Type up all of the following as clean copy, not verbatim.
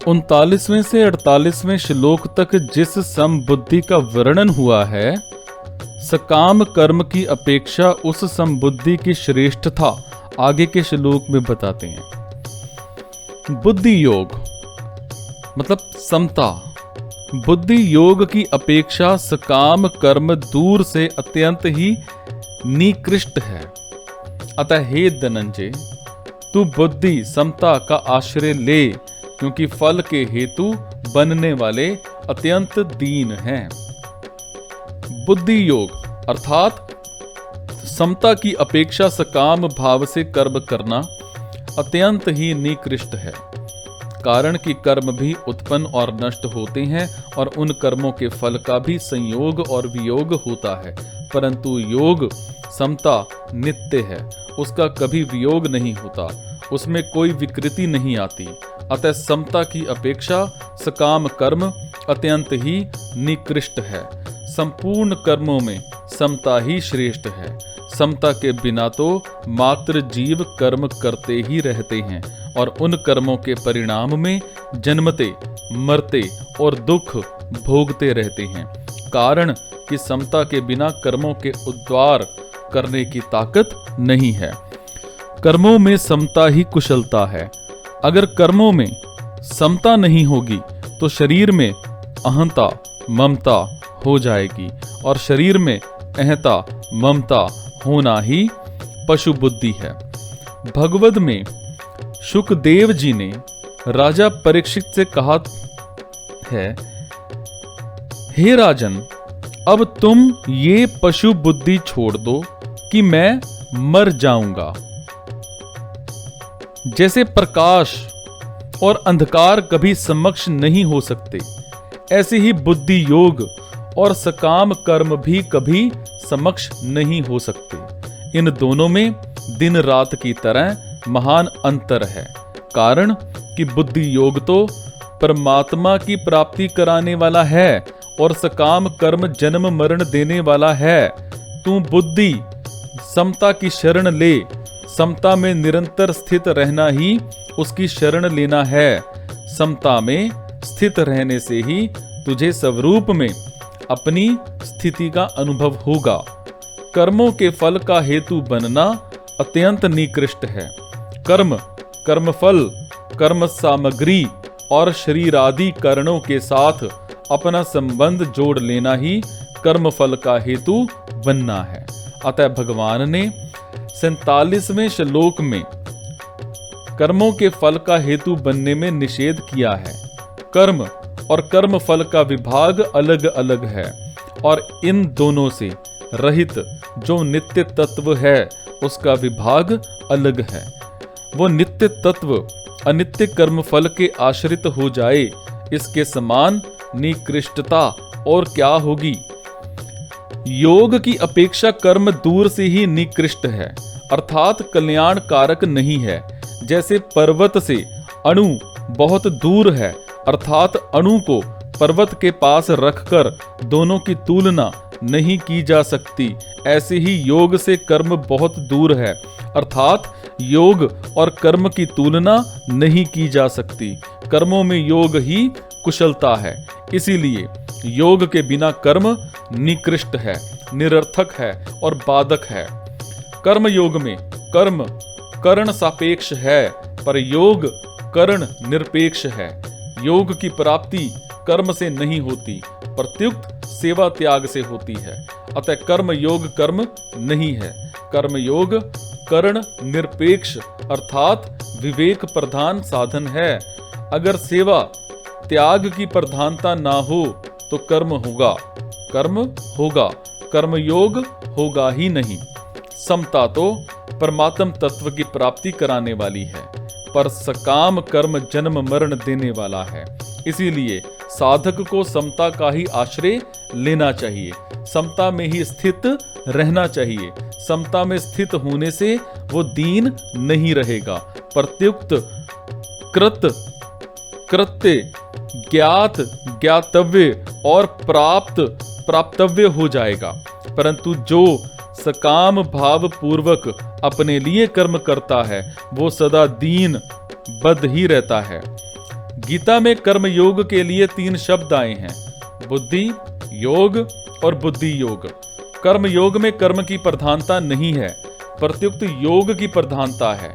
39वें से 48वें श्लोक तक जिस समबुद्धि का वर्णन हुआ है, सकाम कर्म की अपेक्षा उस समबुद्धि की श्रेष्ठता आगे के श्लोक में बताते हैं। बुद्धि योग मतलब समता। बुद्धि योग की अपेक्षा सकाम कर्म दूर से अत्यंत ही निकृष्ट है। अतः हे धनंजय, तू बुद्धि समता का आश्रय ले, क्योंकि फल के हेतु बनने वाले अत्यंत दीन हैं। बुद्धि योग अर्थात समता की अपेक्षा सकाम भाव से कर्म करना अत्यंत ही निकृष्ट है। कारण कि कर्म भी उत्पन्न और नष्ट होते हैं और उन कर्मों के फल का भी संयोग और वियोग होता है, परंतु योग समता नित्य है, उसका कभी वियोग नहीं होता, उसमें कोई विकृति नहीं आती। अतः समता की अपेक्षा सकाम कर्म अत्यंत ही निकृष्ट है। संपूर्ण कर्मों में समता ही श्रेष्ठ है। समता के बिना तो मात्र जीव कर्म करते ही रहते हैं और उन कर्मों के परिणाम में जन्मते मरते और दुख भोगते रहते हैं। कारण कि समता के बिना कर्मों के उद्धार करने की ताकत नहीं है। कर्मों में समता ही कुशलता है। अगर कर्मों में समता नहीं होगी तो शरीर में अहंता ममता हो जाएगी और शरीर में अहंता ममता होना ही पशु बुद्धि है। भगवद में शुकदेव जी ने राजा परीक्षित से कहा है, हे राजन, अब तुम ये पशु बुद्धि छोड़ दो कि मैं मर जाऊंगा। जैसे प्रकाश और अंधकार कभी समक्ष नहीं हो सकते, ऐसे ही बुद्धि योग और सकाम कर्म भी कभी समक्ष नहीं हो सकते। इन दोनों में दिन रात की तरह महान अंतर है। कारण कि बुद्धि योग तो परमात्मा की प्राप्ति कराने वाला है और सकाम कर्म जन्म मरण देने वाला है। तू बुद्धि समता की शरण ले। समता में निरंतर स्थित रहना ही उसकी शरण लेना है। समता में स्थित रहने से ही तुझे स्वरूप में अपनी स्थिति का अनुभव होगा। कर्मों के फल का हेतु बनना अत्यंत निकृष्ट है। कर्म, कर्मफल, कर्म सामग्री और शरीर आदि कारणों के साथ अपना संबंध जोड़ लेना ही कर्मफल का हेतु बनना है। अतः भगवान ने 47वें श्लोक में कर्मों के फल का हेतु बनने में निषेध किया है। कर्म और कर्म फल का विभाग अलग अलग है और इन दोनों से रहित जो नित्य तत्व है उसका विभाग अलग है। वो नित्य तत्व अनित्य कर्म फल के आश्रित हो जाए, इसके समान निकृष्टता और क्या होगी। योग की अपेक्षा कर्म दूर से ही निकृष्ट है, अर्थात कल्याण कारक नहीं है। जैसे पर्वत से अणु बहुत दूर है, अर्थात अणु को पर्वत के पास रखकर दोनों की तुलना नहीं की जा सकती, ऐसे ही योग से कर्म बहुत दूर है, अर्थात योग और कर्म की तुलना नहीं की जा सकती। कर्मों में योग ही कुशलता है, इसीलिए योग के बिना कर्म निकृष्ट है, निरर्थक है और बाधक है। कर्म योग में कर्म करण सापेक्ष है, पर योग करण निरपेक्ष है। योग की प्राप्ति कर्म से नहीं होती, प्रत्युक्त सेवा त्याग से होती है। अतः कर्म योग कर्म नहीं है। कर्म योग करण निरपेक्ष अर्थात विवेक प्रधान साधन है। अगर सेवा त्याग की प्रधानता ना हो तो कर्म होगा, कर्म योग होगा ही नहीं। समता तो परमात्म तत्व की प्राप्ति कराने वाली है, पर सकाम कर्म जन्म मरण देने वाला है। इसीलिए साधक को समता का ही आश्रय लेना चाहिए, समता में ही स्थित रहना चाहिए। समता में स्थित होने से वो दीन नहीं रहेगा, प्रत्युक्त कृत्य ज्ञात ज्ञातव्य और प्राप्तव्य हो जाएगा। परंतु जो सकाम भाव पूर्वक अपने लिए कर्म करता है वो सदा दीन बद्ध ही रहता है। गीता में कर्म योग के लिए 3 शब्द आए हैं, बुद्धि योग और बुद्धि योग। कर्म योग में कर्म की प्रधानता नहीं है, प्रत्युक्त योग की प्रधानता है।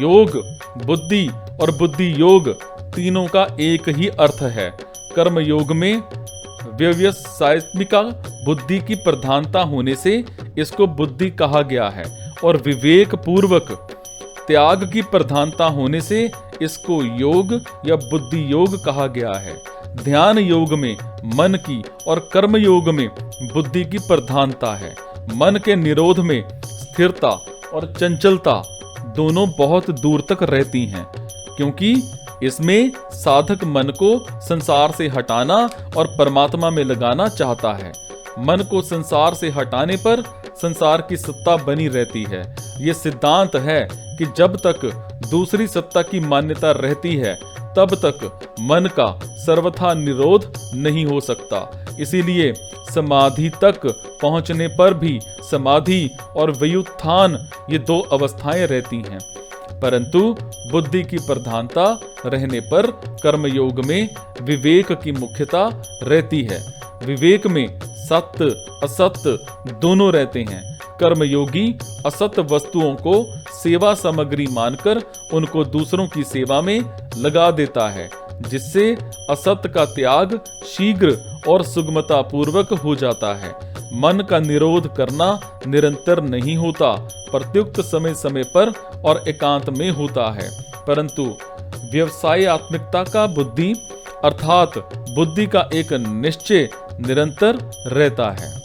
योग, बुद्धि और बुद्धि योग तीनों का एक ही अर्थ है। कर्म योग में व्यवसायिका बुद्धि की प्रधानता होने से इसको बुद्धि कहा गया है और विवेक पूर्वक त्याग की प्रधानता होने से इसको योग या बुद्धि योग कहा गया है। ध्यान योग में मन की और कर्म योग में बुद्धि की प्रधानता है। मन के निरोध में स्थिरता और चंचलता दोनों बहुत दूर तक रहती हैं, क्योंकि इसमें साधक मन को संसार से हटाना और परमात्मा में लगाना चाहता है। मन को संसार से हटाने पर संसार की सत्ता बनी रहती है। ये सिद्धांत है कि जब तक दूसरी सत्ता की मान्यता रहती है तब तक मन का सर्वथा निरोध नहीं हो सकता। इसीलिए समाधि तक पहुंचने पर भी समाधि और व्युत्थान ये 2 अवस्थाएं रहती हैं, परंतु बुद्धि की प्रधानता रहने पर कर्मयोग में विवेक की मुख्यता रहती है। विवेक में सत्य असत्य दोनों रहते हैं। कर्मयोगी असत्य वस्तुओं को सेवा सामग्री मानकर उनको दूसरों की सेवा में लगा देता है, जिससे असत्य का त्याग शीघ्र और सुगमता पूर्वक हो जाता है। मन का निरोध करना निरंतर नहीं होता, प्रत्युक्त समय समय पर और एकांत में होता है, परंतु व्यवसायत्मकता का बुद्धि अर्थात बुद्धि का एक निश्चय निरंतर रहता है।